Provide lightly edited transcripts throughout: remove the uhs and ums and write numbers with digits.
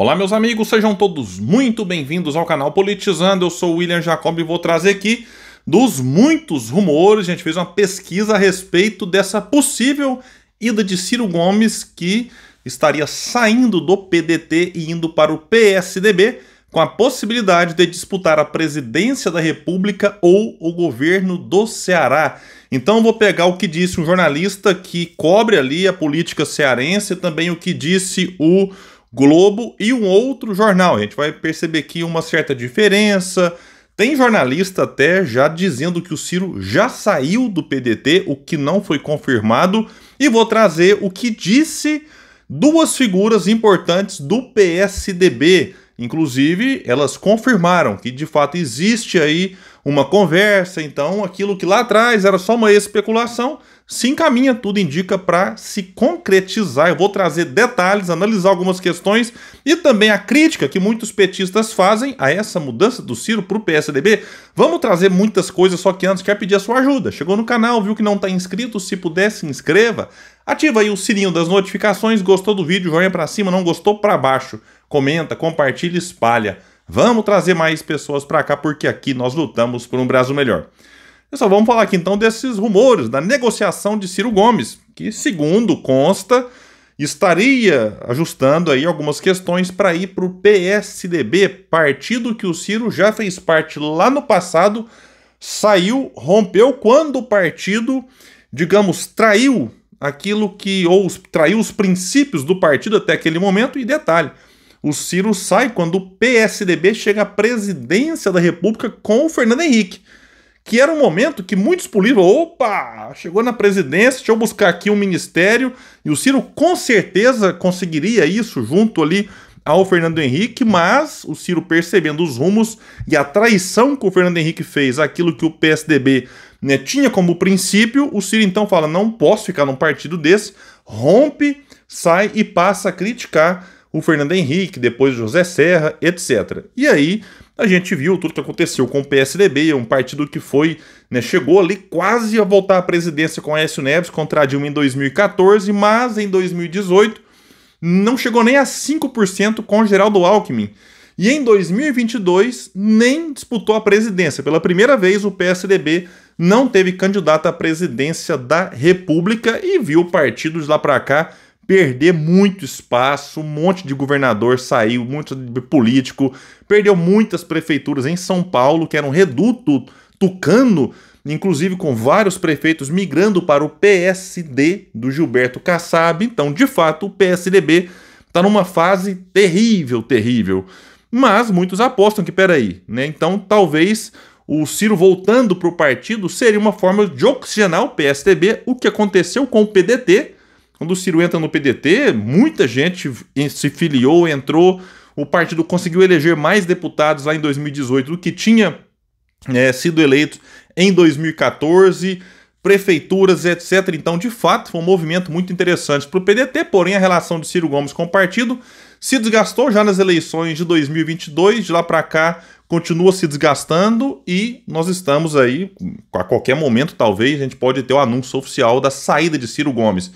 Olá meus amigos, sejam todos muito bem-vindos ao canal Politizando. Eu sou o William Jacob e vou trazer aqui dos muitos rumores. A gente fez uma pesquisa a respeito dessa possível ida de Ciro Gomes, que estaria saindo do PDT e indo para o PSDB, com a possibilidade de disputar a presidência da República ou o governo do Ceará. Então eu vou pegar o que disse um jornalista que cobre ali a política cearense, também o que disse o Globo e um outro jornal. A gente vai perceber aqui uma certa diferença. Tem jornalista até já dizendo que o Ciro já saiu do PDT, o que não foi confirmado. E vou trazer o que disse duas figuras importantes do PSDB. Inclusive, elas confirmaram que de fato existe aí uma conversa. Então, aquilo que lá atrás era só uma especulação, se encaminha, tudo indica para se concretizar. Eu vou trazer detalhes, analisar algumas questões e também a crítica que muitos petistas fazem a essa mudança do Ciro para o PSDB. Vamos trazer muitas coisas, só que antes quero pedir a sua ajuda. Chegou no canal, viu que não está inscrito? Se puder, se inscreva. Ativa aí o sininho das notificações. Gostou do vídeo? Joinha para cima. Não gostou? Para baixo. Comenta, compartilha, espalha. Vamos trazer mais pessoas para cá, porque aqui nós lutamos por um Brasil melhor. Pessoal, vamos falar aqui então desses rumores da negociação de Ciro Gomes, que, segundo consta, estaria ajustando aí algumas questões para ir para o PSDB, partido que o Ciro já fez parte lá no passado, saiu, rompeu quando o partido, digamos, traiu aquilo que, ou traiu os princípios do partido até aquele momento. E detalhe, o Ciro sai quando o PSDB chega à presidência da República com o Fernando Henrique, que era um momento que muitos políticos, opa, chegou na presidência, deixa eu buscar aqui um ministério, e o Ciro com certeza conseguiria isso junto ali ao Fernando Henrique, mas o Ciro, percebendo os rumos e a traição que o Fernando Henrique fez, aquilo que o PSDB, né, tinha como princípio, o Ciro então fala, não posso ficar num partido desse, rompe, sai e passa a criticar o Fernando Henrique, depois José Serra, etc. E aí a gente viu tudo que aconteceu com o PSDB, um partido que foi, né, chegou ali quase a voltar à presidência com Aécio Neves contra a Dilma em 2014, mas em 2018 não chegou nem a 5% com Geraldo Alckmin. E em 2022 nem disputou a presidência. Pela primeira vez o PSDB não teve candidato à presidência da República e viu o partido de lá para cá perder muito espaço, um monte de governador saiu, muito de político, perdeu muitas prefeituras em São Paulo, que era um reduto tucano, inclusive com vários prefeitos migrando para o PSD do Gilberto Kassab. Então, de fato, o PSDB está numa fase terrível, terrível. Mas muitos apostam que, peraí, né? Então, talvez o Ciro voltando para o partido seria uma forma de oxigenar o PSDB, o que aconteceu com o PDT. Quando o Ciro entra no PDT, muita gente se filiou, entrou, o partido conseguiu eleger mais deputados lá em 2018 do que tinha sido eleito em 2014, prefeituras, etc. Então, de fato, foi um movimento muito interessante para o PDT, porém a relação de Ciro Gomes com o partido se desgastou já nas eleições de 2022, de lá para cá continua se desgastando e nós estamos aí, a qualquer momento talvez, a gente pode ter o anúncio oficial da saída de Ciro Gomes.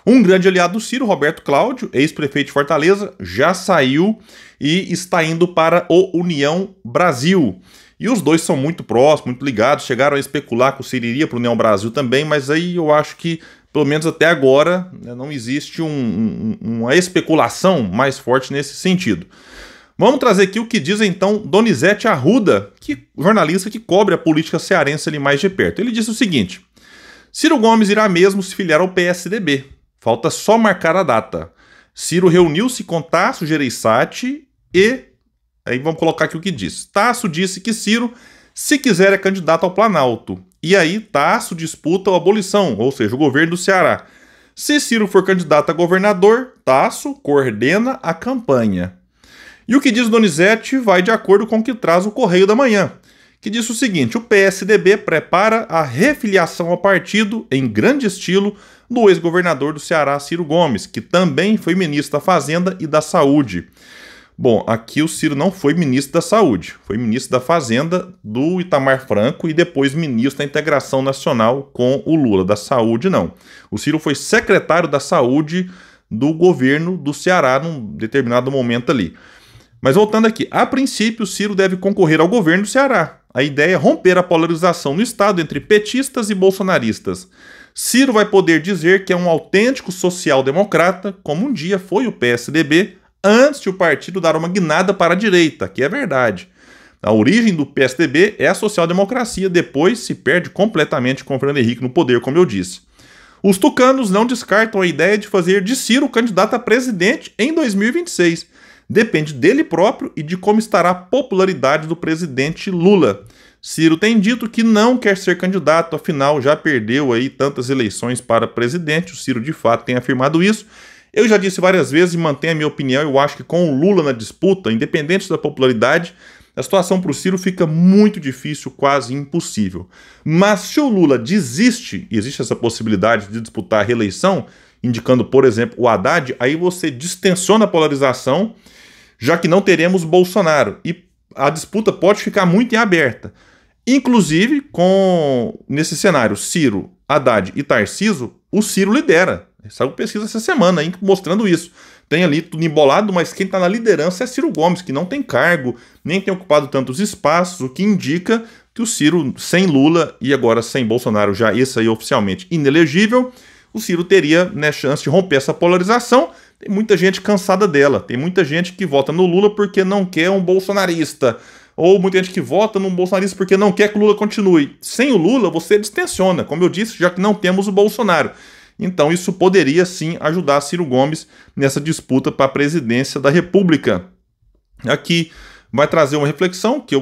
Um grande aliado do Ciro, Roberto Cláudio, ex-prefeito de Fortaleza, já saiu e está indo para o União Brasil. E os dois são muito próximos, muito ligados, chegaram a especular que o Ciro iria para o União Brasil também, mas aí eu acho que, pelo menos até agora, né, não existe uma especulação mais forte nesse sentido. Vamos trazer aqui o que diz então Donizete Arruda, jornalista que cobre a política cearense ali mais de perto. Ele disse o seguinte: Ciro Gomes irá mesmo se filiar ao PSDB. Falta só marcar a data. Ciro reuniu-se com Tasso Gereissati e... Aí vamos colocar aqui o que diz. Tasso disse que Ciro, se quiser, é candidato ao Planalto. E aí Tasso disputa a abolição, ou seja, o governo do Ceará. Se Ciro for candidato a governador, Tasso coordena a campanha. E o que diz Donizete vai de acordo com o que traz o Correio da Manhã, que diz o seguinte: o PSDB prepara a refiliação ao partido em grande estilo do ex-governador do Ceará, Ciro Gomes, que também foi ministro da Fazenda e da Saúde. Bom, aqui o Ciro não foi ministro da Saúde, foi ministro da Fazenda do Itamar Franco e depois ministro da Integração Nacional com o Lula. Da Saúde, não. O Ciro foi secretário da Saúde do governo do Ceará num determinado momento ali. Mas voltando aqui, a princípio, Ciro deve concorrer ao governo do Ceará. A ideia é romper a polarização no estado entre petistas e bolsonaristas. Ciro vai poder dizer que é um autêntico social-democrata, como um dia foi o PSDB, antes de o partido dar uma guinada para a direita, que é verdade. A origem do PSDB é a social-democracia, depois se perde completamente com o Fernando Henrique no poder, como eu disse. Os tucanos não descartam a ideia de fazer de Ciro candidato a presidente em 2026. Depende dele próprio e de como estará a popularidade do presidente Lula. Ciro tem dito que não quer ser candidato, afinal já perdeu aí tantas eleições para presidente. O Ciro de fato tem afirmado isso. Eu já disse várias vezes e mantenho a minha opinião, eu acho que com o Lula na disputa, independente da popularidade, a situação para o Ciro fica muito difícil, quase impossível. Mas se o Lula desiste, e existe essa possibilidade de disputar a reeleição, indicando, por exemplo, o Haddad, aí você distensiona a polarização, já que não teremos Bolsonaro. E a disputa pode ficar muito em aberta. Inclusive, nesse cenário, Ciro, Haddad e Tarcísio, o Ciro lidera. Saiu pesquisa essa semana aí, mostrando isso. Tem ali tudo embolado, mas quem está na liderança é Ciro Gomes, que não tem cargo, nem tem ocupado tantos espaços, o que indica que o Ciro, sem Lula e agora sem Bolsonaro, já esse aí oficialmente inelegível, o Ciro teria, né, chance de romper essa polarização. Tem muita gente cansada dela, tem muita gente que vota no Lula porque não quer um bolsonarista, ou muita gente que vota num bolsonarista porque não quer que o Lula continue. Sem o Lula, você distensiona, como eu disse, já que não temos o Bolsonaro. Então isso poderia sim ajudar Ciro Gomes nessa disputa para a presidência da República. Aqui vai trazer uma reflexão, que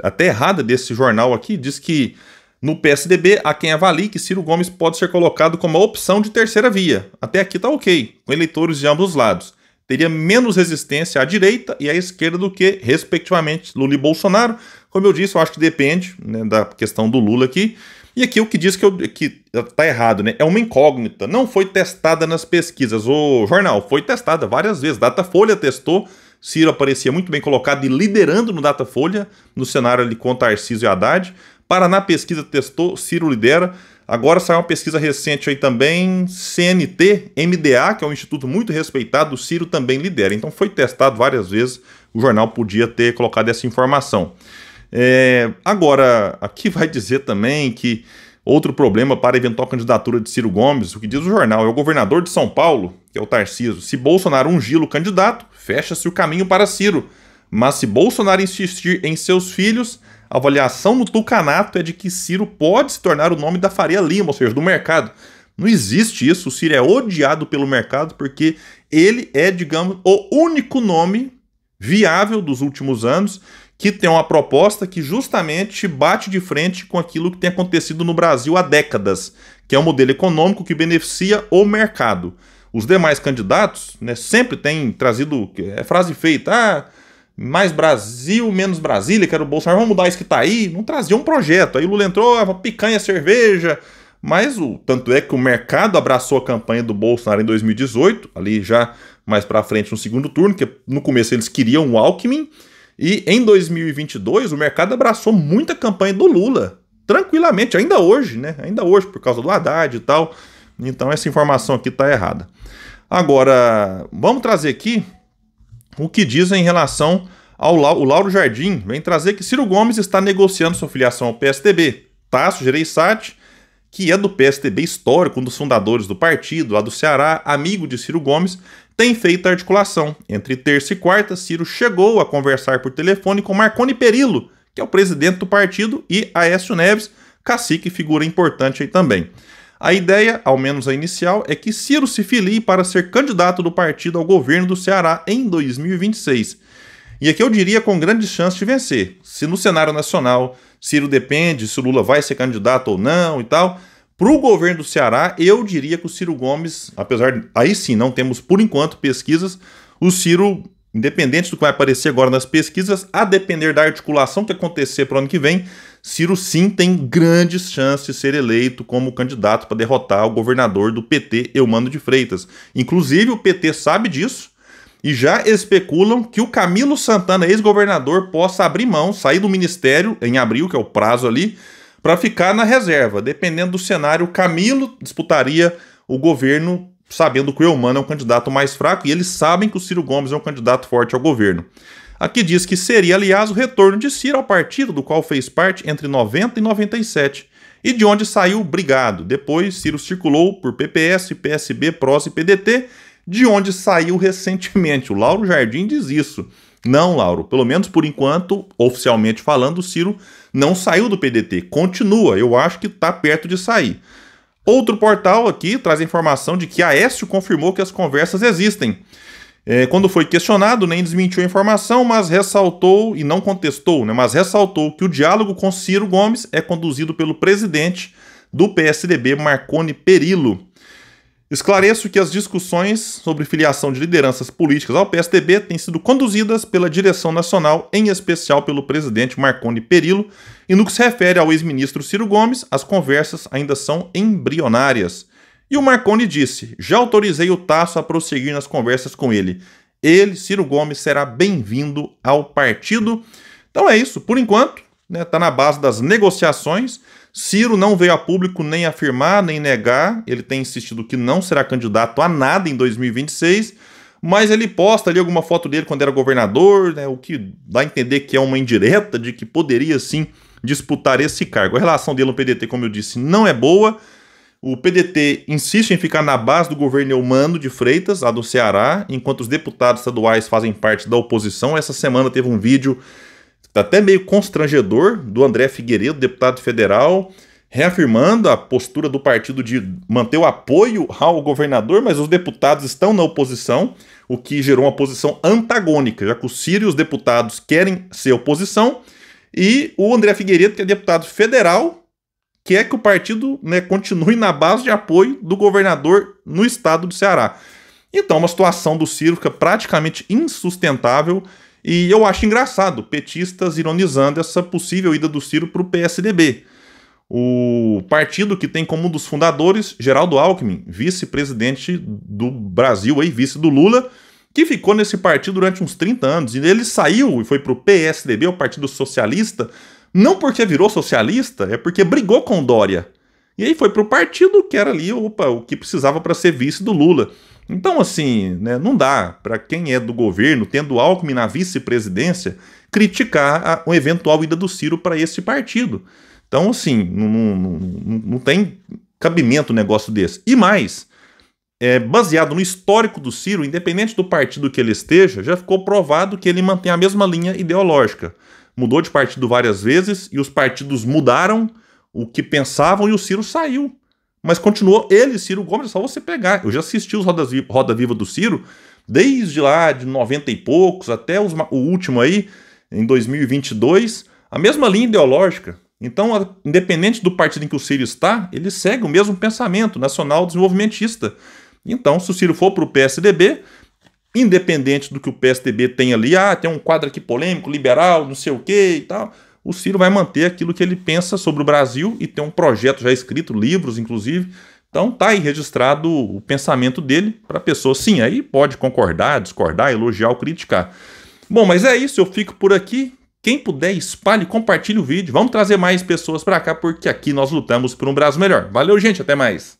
até errada desse jornal aqui, diz que no PSDB há quem avalie que Ciro Gomes pode ser colocado como uma opção de terceira via. Até aqui tá ok, com eleitores de ambos os lados. Teria menos resistência à direita e à esquerda do que, respectivamente, Lula e Bolsonaro. Como eu disse, eu acho que depende, né, da questão do Lula aqui. E aqui o que diz que tá errado, né? É uma incógnita. Não foi testada nas pesquisas. O jornal foi testada várias vezes. Datafolha testou. Ciro aparecia muito bem colocado e liderando no Datafolha, no cenário ali com Tarcísio e Haddad. Paraná Pesquisa testou, Ciro lidera. Agora saiu uma pesquisa recente aí também, CNT, MDA, que é um instituto muito respeitado, o Ciro também lidera. Então foi testado várias vezes, o jornal podia ter colocado essa informação. Agora, aqui vai dizer também que outro problema para a eventual candidatura de Ciro Gomes, o que diz o jornal, é o governador de São Paulo, que é o Tarcísio. Se Bolsonaro ungir o candidato, fecha-se o caminho para Ciro. Mas se Bolsonaro insistir em seus filhos, a avaliação no tucanato é de que Ciro pode se tornar o nome da Faria Lima, ou seja, do mercado. Não existe isso, o Ciro é odiado pelo mercado porque ele é, digamos, o único nome viável dos últimos anos que tem uma proposta que justamente bate de frente com aquilo que tem acontecido no Brasil há décadas, que é um modelo econômico que beneficia o mercado. Os demais candidatos, né, sempre têm trazido, frase feita, mais Brasil, menos Brasília, que era o Bolsonaro, vamos mudar isso que tá aí, não trazia um projeto. Aí o Lula entrou, picanha, cerveja, mas tanto é que o mercado abraçou a campanha do Bolsonaro em 2018, ali já mais pra frente no segundo turno, que no começo eles queriam o Alckmin, e em 2022 o mercado abraçou muita campanha do Lula, tranquilamente, ainda hoje, né? Ainda hoje, por causa do Haddad e tal. Então essa informação aqui tá errada. Agora, vamos trazer aqui o que dizem em relação ao Lauro Jardim. Vem trazer que Ciro Gomes está negociando sua filiação ao PSDB. Tasso Gereissati, que é do PSDB histórico, um dos fundadores do partido, lá do Ceará, amigo de Ciro Gomes, tem feito a articulação. Entre terça e quarta, Ciro chegou a conversar por telefone com Marconi Perillo, que é o presidente do partido, e Aécio Neves, cacique, figura importante aí também. A ideia, ao menos a inicial, é que Ciro se filie para ser candidato do partido ao governo do Ceará em 2026. E aqui eu diria com grandes chances de vencer. Se no cenário nacional Ciro depende se o Lula vai ser candidato ou não e tal, para o governo do Ceará eu diria que o Ciro Gomes, apesar de, aí sim, não temos por enquanto pesquisas, o Ciro, independente do que vai aparecer agora nas pesquisas, a depender da articulação que acontecer para o ano que vem, Ciro sim tem grandes chances de ser eleito como candidato para derrotar o governador do PT, Eumano de Freitas. Inclusive o PT sabe disso e já especulam que o Camilo Santana, ex-governador, possa abrir mão, sair do ministério em abril, que é o prazo ali, para ficar na reserva. Dependendo do cenário, o Camilo disputaria o governo sabendo que o Eumano é um candidato mais fraco e eles sabem que o Ciro Gomes é um candidato forte ao governo. Aqui diz que seria, aliás, o retorno de Ciro ao partido do qual fez parte entre 90 e 97, e de onde saiu brigado. Depois, Ciro circulou por PPS, PSB, PROS e PDT, de onde saiu recentemente. O Lauro Jardim diz isso. Não, Lauro, pelo menos por enquanto, oficialmente falando, o Ciro não saiu do PDT. Continua, eu acho que está perto de sair. Outro portal aqui traz a informação de que Aécio confirmou que as conversas existem. Quando foi questionado, nem desmentiu a informação, mas ressaltou, e não contestou, né, mas ressaltou que o diálogo com Ciro Gomes é conduzido pelo presidente do PSDB, Marconi Perillo. Esclareço que as discussões sobre filiação de lideranças políticas ao PSDB têm sido conduzidas pela direção nacional, em especial pelo presidente Marconi Perillo, e no que se refere ao ex-ministro Ciro Gomes, as conversas ainda são embrionárias. E o Marconi disse: já autorizei o Tasso a prosseguir nas conversas com ele. Ele, Ciro Gomes, será bem-vindo ao partido. Então é isso, por enquanto, né, tá na base das negociações. Ciro não veio a público nem afirmar, nem negar. Ele tem insistido que não será candidato a nada em 2026, mas ele posta ali alguma foto dele quando era governador, né, o que dá a entender que é uma indireta de que poderia sim disputar esse cargo. A relação dele no PDT, como eu disse, não é boa. O PDT insiste em ficar na base do governo Eumano de Freitas, lá do Ceará, enquanto os deputados estaduais fazem parte da oposição. Essa semana teve um vídeo até meio constrangedor do André Figueiredo, deputado federal, reafirmando a postura do partido de manter o apoio ao governador, mas os deputados estão na oposição, o que gerou uma posição antagônica, já que o Ciro e os deputados querem ser oposição, e o André Figueiredo, que é deputado federal, quer que o partido, né, continue na base de apoio do governador no estado do Ceará. Então, uma situação do Ciro fica praticamente insustentável e eu acho engraçado petistas ironizando essa possível ida do Ciro para o PSDB. O partido que tem como um dos fundadores Geraldo Alckmin, vice-presidente do Brasil, aí, vice do Lula, que ficou nesse partido durante uns 30 anos. E ele saiu e foi para o PSDB, o Partido Socialista, não porque virou socialista, é porque brigou com Dória. E aí foi pro partido que era ali, o que precisava para ser vice do Lula. Então, assim, né, não dá para quem é do governo, tendo Alckmin na vice-presidência, criticar a eventual ida do Ciro para esse partido. Então, assim, não tem cabimento um negócio desse. E mais, baseado no histórico do Ciro, independente do partido que ele esteja, já ficou provado que ele mantém a mesma linha ideológica. Mudou de partido várias vezes e os partidos mudaram o que pensavam e o Ciro saiu. Mas continuou ele, Ciro Gomes, é só você pegar. Eu já assisti os Roda Viva do Ciro, desde lá de 90 e poucos até o último aí, em 2022, a mesma linha ideológica. Então, independente do partido em que o Ciro está, ele segue o mesmo pensamento nacional desenvolvimentista. Então, se o Ciro for para o PSDB, independente do que o PSDB tem ali, tem um quadro aqui polêmico, liberal, não sei o que e tal, o Ciro vai manter aquilo que ele pensa sobre o Brasil e tem um projeto já escrito, livros inclusive. Então tá aí registrado o pensamento dele para a pessoa, sim, aí pode concordar, discordar, elogiar ou criticar. Bom, mas é isso, eu fico por aqui. Quem puder, espalhe e compartilhe o vídeo. Vamos trazer mais pessoas para cá, porque aqui nós lutamos por um Brasil melhor. Valeu, gente, até mais.